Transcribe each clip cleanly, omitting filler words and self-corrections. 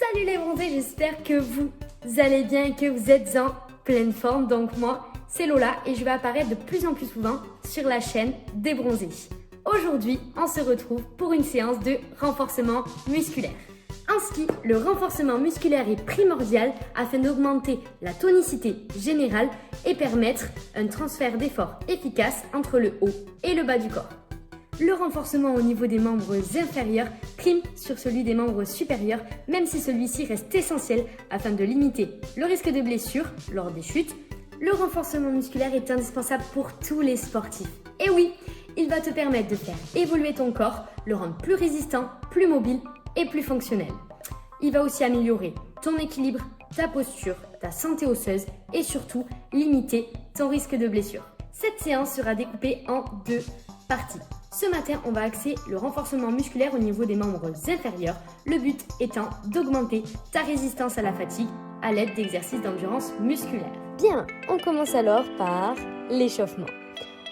Salut les bronzés, j'espère que vous allez bien et que vous êtes en pleine forme. Donc moi, c'est Lola et je vais apparaître de plus en plus souvent sur la chaîne des bronzés. Aujourd'hui, on se retrouve pour une séance de renforcement musculaire. En ski, le renforcement musculaire est primordial afin d'augmenter la tonicité générale et permettre un transfert d'effort efficace entre le haut et le bas du corps. Le renforcement au niveau des membres inférieurs prime sur celui des membres supérieurs, même si celui-ci reste essentiel afin de limiter le risque de blessure lors des chutes. Le renforcement musculaire est indispensable pour tous les sportifs. Et oui, il va te permettre de faire évoluer ton corps, le rendre plus résistant, plus mobile et plus fonctionnel. Il va aussi améliorer ton équilibre, ta posture, ta santé osseuse et surtout limiter ton risque de blessure. Cette séance sera découpée en deux parties. Ce matin, on va axer le renforcement musculaire au niveau des membres inférieurs, le but étant d'augmenter ta résistance à la fatigue à l'aide d'exercices d'endurance musculaire. Bien, on commence alors par l'échauffement.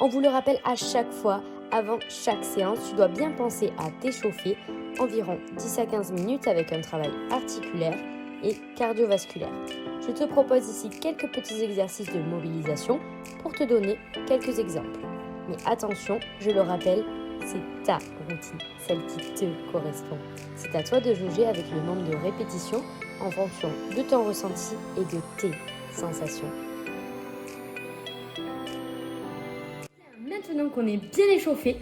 On vous le rappelle à chaque fois, avant chaque séance, tu dois bien penser à t'échauffer environ 10 à 15 minutes avec un travail articulaire et cardiovasculaire. Je te propose ici quelques petits exercices de mobilisation pour te donner quelques exemples. Mais attention, je le rappelle, c'est ta routine, celle qui te correspond. C'est à toi de jauger avec le nombre de répétitions en fonction de ton ressenti et de tes sensations. Maintenant qu'on est bien échauffé,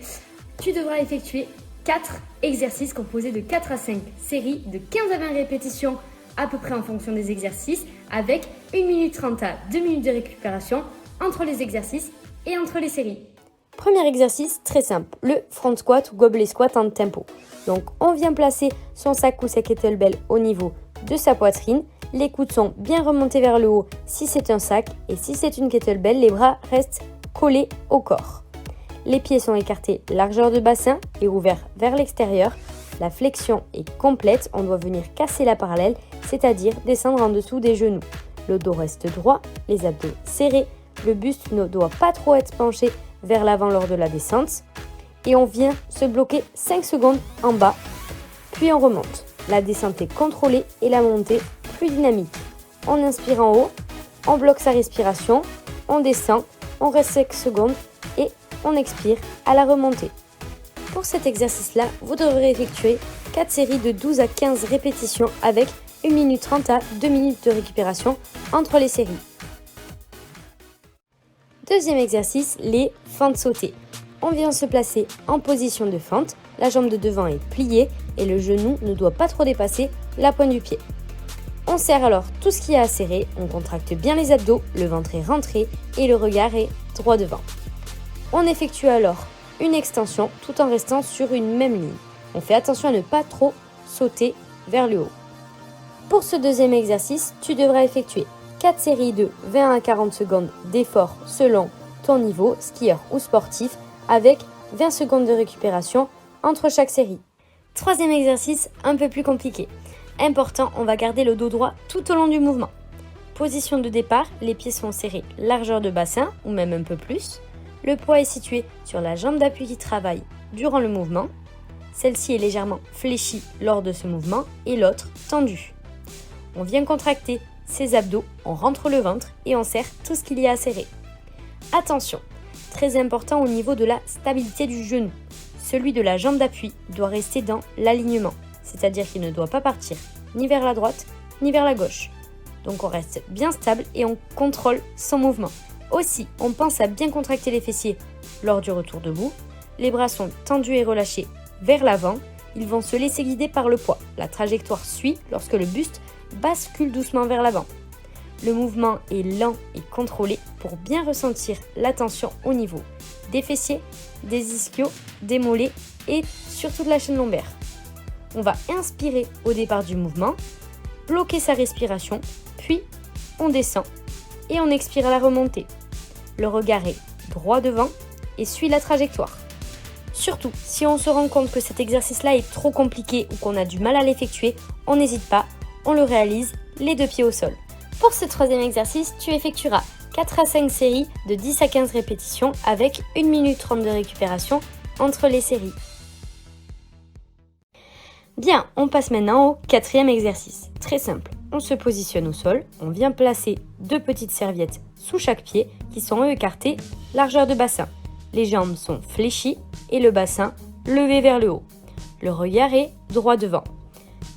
tu devras effectuer 4 exercices composés de 4 à 5 séries de 15 à 20 répétitions à peu près en fonction des exercices avec 1 minute 30 à 2 minutes de récupération entre les exercices et entre les séries. Premier exercice très simple, le front squat ou gobelet squat en tempo. Donc on vient placer son sac ou sa kettlebell au niveau de sa poitrine. Les coudes sont bien remontés vers le haut si c'est un sac et si c'est une kettlebell, les bras restent collés au corps. Les pieds sont écartés largeur de bassin et ouverts vers l'extérieur. La flexion est complète, on doit venir casser la parallèle, c'est-à-dire descendre en dessous des genoux. Le dos reste droit, les abdos serrés, le buste ne doit pas trop être penché vers l'avant lors de la descente. Et on vient se bloquer 5 secondes en bas, puis on remonte. La descente est contrôlée et la montée plus dynamique. On inspire en haut, on bloque sa respiration, on descend, on reste 5 secondes et on expire à la remontée. Pour cet exercice-là, vous devrez effectuer 4 séries de 12 à 15 répétitions avec 1 minute 30 à 2 minutes de récupération entre les séries. Deuxième exercice, les fentes sautées. On vient se placer en position de fente, la jambe de devant est pliée et le genou ne doit pas trop dépasser la pointe du pied. On serre alors tout ce qui est à serrer, on contracte bien les abdos, le ventre est rentré et le regard est droit devant. On effectue alors une extension tout en restant sur une même ligne. On fait attention à ne pas trop sauter vers le haut. Pour ce deuxième exercice, tu devras effectuer 4 séries de 20 à 40 secondes d'effort selon ton niveau, skieur ou sportif, avec 20 secondes de récupération entre chaque série. Troisième exercice, un peu plus compliqué. Important, on va garder le dos droit tout au long du mouvement. Position de départ, les pieds sont serrés largeur de bassin ou même un peu plus. Le poids est situé sur la jambe d'appui qui travaille durant le mouvement. Celle-ci est légèrement fléchie lors de ce mouvement et l'autre tendue. On vient contracter ses abdos, on rentre le ventre et on serre tout ce qu'il y a à serrer. Attention, très important au niveau de la stabilité du genou. Celui de la jambe d'appui doit rester dans l'alignement, c'est-à-dire qu'il ne doit pas partir ni vers la droite ni vers la gauche. Donc on reste bien stable et on contrôle son mouvement. Aussi, on pense à bien contracter les fessiers lors du retour debout. Les bras sont tendus et relâchés vers l'avant. Ils vont se laisser guider par le poids. La trajectoire suit lorsque le buste bascule doucement vers l'avant. Le mouvement est lent et contrôlé pour bien ressentir la tension au niveau des fessiers, des ischios, des mollets et surtout de la chaîne lombaire. On va inspirer au départ du mouvement, bloquer sa respiration, puis on descend et on expire à la remontée. Le regard est droit devant et suit la trajectoire. Surtout, si on se rend compte que cet exercice-là est trop compliqué ou qu'on a du mal à l'effectuer, on n'hésite pas, on le réalise les 2 pieds au sol. Pour ce troisième exercice, tu effectueras 4 à 5 séries de 10 à 15 répétitions avec 1 minute 30 de récupération entre les séries. Bien, on passe maintenant au 4e exercice. Très simple, on se positionne au sol, on vient placer 2 petites serviettes sous chaque pied qui sont eux écartés, largeur de bassin. Les jambes sont fléchies et le bassin levé vers le haut. Le regard est droit devant.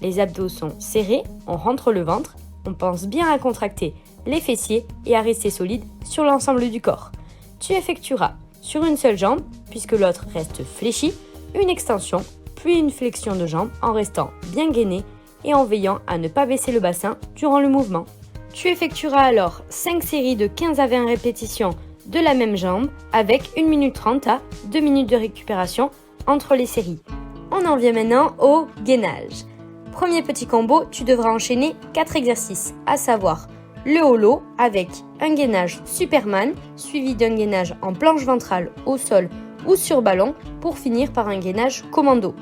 Les abdos sont serrés, on rentre le ventre, on pense bien à contracter les fessiers et à rester solide sur l'ensemble du corps. Tu effectueras sur une seule jambe, puisque l'autre reste fléchie, une extension, puis une flexion de jambe en restant bien gainé et en veillant à ne pas baisser le bassin durant le mouvement. Tu effectueras alors 5 séries de 15 à 20 répétitions de la même jambe avec 1 minute 30 à 2 minutes de récupération entre les séries. On en vient maintenant au gainage. Premier petit combo, tu devras enchaîner 4 exercices, à savoir le holo avec un gainage Superman, suivi d'un gainage en planche ventrale au sol ou sur ballon pour finir par un gainage commando.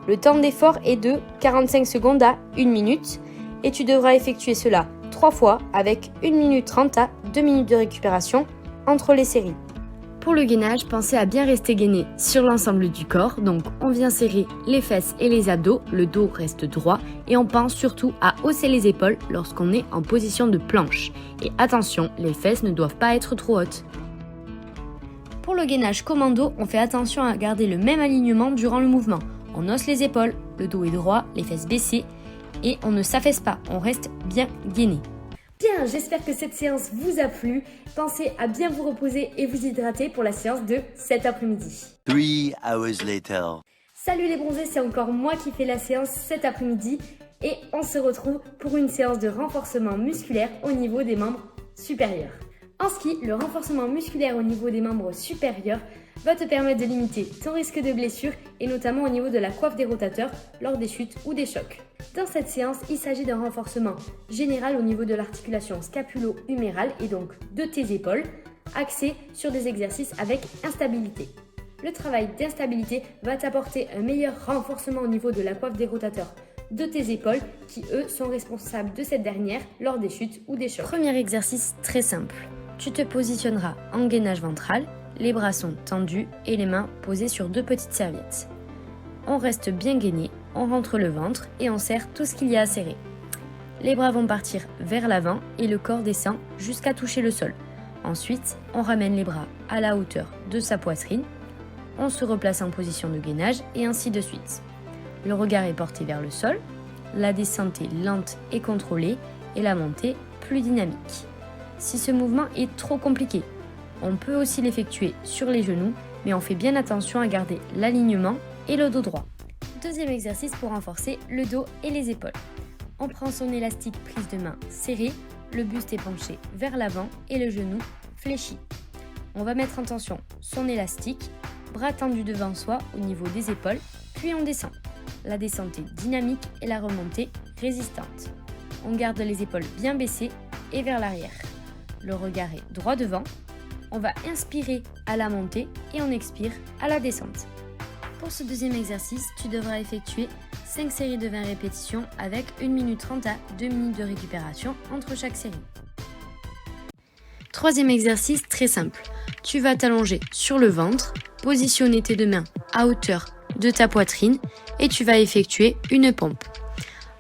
Le temps d'effort est de 45 secondes à 1 minute et tu devras effectuer cela 3 fois avec 1 minute 30 à 2 minutes de récupération entre les séries. Pour le gainage, pensez à bien rester gainé sur l'ensemble du corps, donc on vient serrer les fesses et les abdos, le dos reste droit et on pense surtout à hausser les épaules lorsqu'on est en position de planche. Et attention, les fesses ne doivent pas être trop hautes. Pour le gainage commando, on fait attention à garder le même alignement durant le mouvement. On hausse les épaules, le dos est droit, les fesses baissées et on ne s'affaisse pas, on reste bien gainé. Bien, j'espère que cette séance vous a plu. Pensez à bien vous reposer et vous hydrater pour la séance de cet après-midi. 3 hours later. Salut les bronzés, c'est encore moi qui fais la séance cet après-midi et on se retrouve pour une séance de renforcement musculaire au niveau des membres supérieurs. En ski, le renforcement musculaire au niveau des membres supérieurs va te permettre de limiter ton risque de blessure et notamment au niveau de la coiffe des rotateurs lors des chutes ou des chocs. Dans cette séance, il s'agit d'un renforcement général au niveau de l'articulation scapulo-humérale et donc de tes épaules, axé sur des exercices avec instabilité. Le travail d'instabilité va t'apporter un meilleur renforcement au niveau de la coiffe des rotateurs de tes épaules qui, eux, sont responsables de cette dernière lors des chutes ou des chocs. Premier exercice très simple. Tu te positionneras en gainage ventral, les bras sont tendus et les mains posées sur 2 petites serviettes. On reste bien gainé, on rentre le ventre et on serre tout ce qu'il y a à serrer. Les bras vont partir vers l'avant et le corps descend jusqu'à toucher le sol. Ensuite, on ramène les bras à la hauteur de sa poitrine, on se replace en position de gainage et ainsi de suite. Le regard est porté vers le sol, la descente est lente et contrôlée et la montée plus dynamique. Si ce mouvement est trop compliqué, on peut aussi l'effectuer sur les genoux, mais on fait bien attention à garder l'alignement et le dos droit. Deuxième exercice pour renforcer le dos et les épaules. On prend son élastique prise de main serrée, le buste est penché vers l'avant et le genou fléchi. On va mettre en tension son élastique, bras tendus devant soi au niveau des épaules, puis on descend. La descente est dynamique et la remontée résistante. On garde les épaules bien baissées et vers l'arrière. Le regard est droit devant. On va inspirer à la montée et on expire à la descente. Pour ce deuxième exercice, tu devras effectuer 5 séries de 20 répétitions avec 1 minute 30 à 2 minutes de récupération entre chaque série. Troisième exercice très simple. Tu vas t'allonger sur le ventre, positionner tes 2 mains à hauteur de ta poitrine et tu vas effectuer une pompe.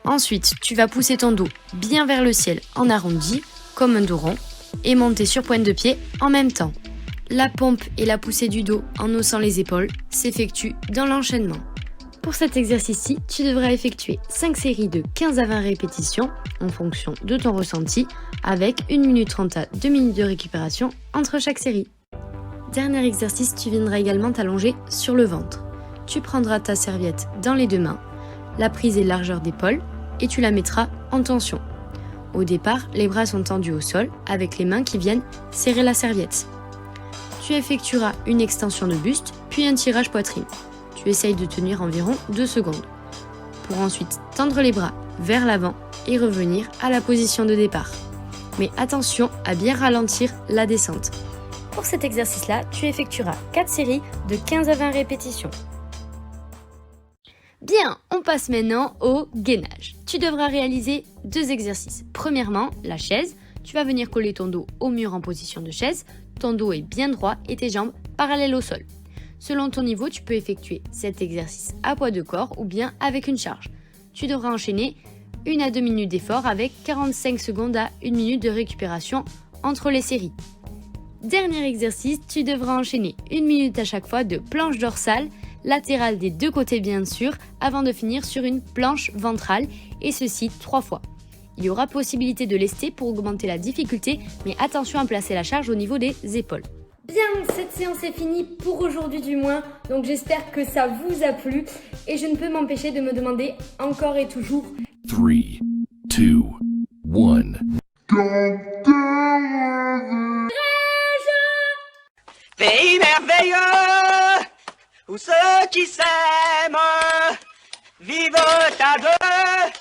Ensuite, tu vas pousser ton dos bien vers le ciel en arrondi, comme un dos rond, et monter sur pointe de pied en même temps. La pompe et la poussée du dos en haussant les épaules s'effectuent dans l'enchaînement. Pour cet exercice-ci, tu devras effectuer 5 séries de 15 à 20 répétitions en fonction de ton ressenti avec 1 minute 30 à 2 minutes de récupération entre chaque série. Dernier exercice, tu viendras également t'allonger sur le ventre. Tu prendras ta serviette dans les 2 mains, la prise est largeur d'épaule et tu la mettras en tension. Au départ, les bras sont tendus au sol avec les mains qui viennent serrer la serviette. Tu effectueras une extension de buste puis un tirage poitrine. Tu essayes de tenir environ 2 secondes pour ensuite tendre les bras vers l'avant et revenir à la position de départ. Mais attention à bien ralentir la descente. Pour cet exercice-là, tu effectueras 4 séries de 15 à 20 répétitions. Bien, on passe maintenant au gainage. Tu devras réaliser 2 exercices. Premièrement, la chaise. Tu vas venir coller ton dos au mur en position de chaise. Ton dos est bien droit et tes jambes parallèles au sol. Selon ton niveau, tu peux effectuer cet exercice à poids de corps ou bien avec une charge. tu devras enchaîner 1 à 2 minutes d'effort avec 45 secondes à 1 minute de récupération entre les séries. Dernier exercice, tu devras enchaîner 1 minute à chaque fois de planche dorsale, latérale des deux côtés bien sûr, avant de finir sur une planche ventrale, et ceci 3 fois. Il y aura possibilité de lester pour augmenter la difficulté, mais attention à placer la charge au niveau des épaules. Bien, cette séance est finie pour aujourd'hui du moins, donc j'espère que ça vous a plu et je ne peux m'empêcher de me demander encore et toujours 3, 2, 1. Pays merveilleux, où ceux qui s'aiment vivent à deux.